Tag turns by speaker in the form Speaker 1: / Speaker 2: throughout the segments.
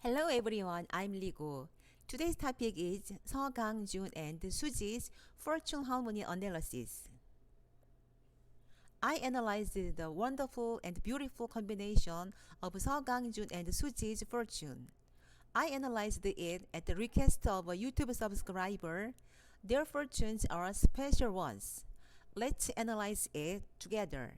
Speaker 1: Hello everyone, I'm Ligo. Today's topic is Seo Kang joon and Suzy's fortune harmony analysis. I analyzed the wonderful and beautiful combination of Seo Kang joon and Suzy's fortune. I analyzed it at the request of a YouTube subscriber. Their fortunes are special ones. Let's analyze it together.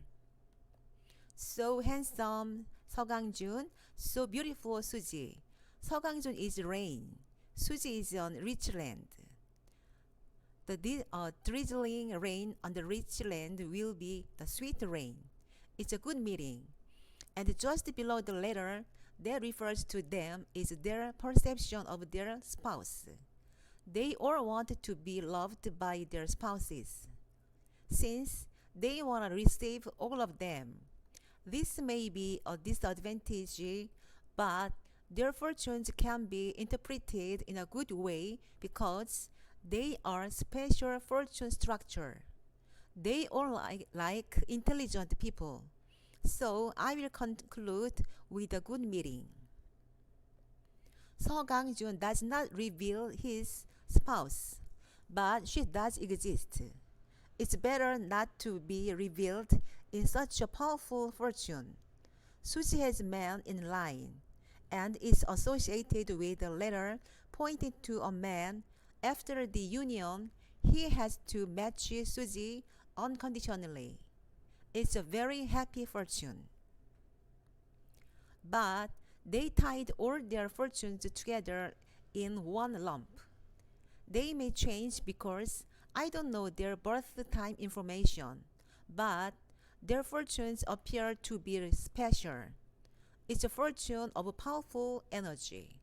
Speaker 1: So handsome Seo Kang joon, so beautiful Suzy. Seo Kang joon is rain. Suzy is on rich land. The drizzling rain on the rich land will be the sweet rain. It's a good meeting. And just below the letter that refers to them is their perception of their spouse. They all want to be loved by their spouses. Since they want to receive all of them, this may be a disadvantage, but their fortunes can be interpreted in a good way because they are special fortune structure. They all like intelligent people. So I will conclude with a good meeting. Seo Kang joon does not reveal his spouse, but she does exist. It's better not to be revealed in such a powerful fortune. Suzy has man in line and is associated with a letter pointing to a man. After the union, he has to match Suzy unconditionally. It's a very happy fortune. But they tied all their fortunes together in one lump. They may change because I don't know their birth time information, but their fortunes appear to be special. It's a fortune of powerful energy.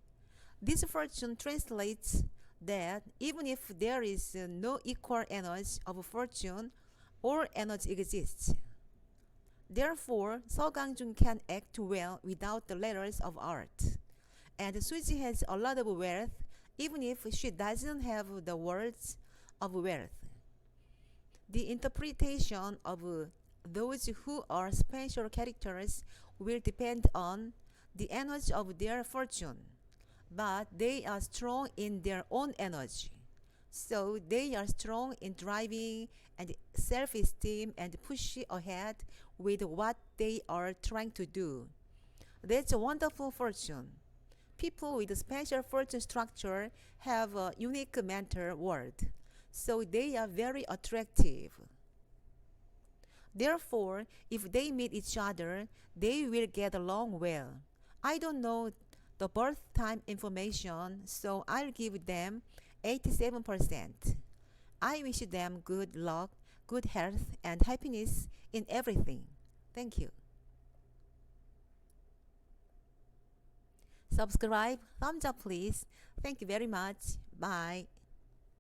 Speaker 1: This fortune translates that even if there is no equal energy of fortune, all energy exists. Therefore, Seo Kang joon can act well without the letters of art. And Suzy has a lot of wealth even if she doesn't have the words of wealth. The interpretation of those who are special characters will depend on the energy of their fortune, but they are strong in their own energy. So they are strong in driving and self-esteem and pushing ahead with what they are trying to do. That's a wonderful fortune. People with a special fortune structure have a unique mental world, so they are very attractive. Therefore, if they meet each other, they will get along well. I don't know the birth time information, so I'll give them 87%. I wish them good luck, good health, and happiness in everything. Thank you. Subscribe, thumbs up please. Thank you very much. Bye.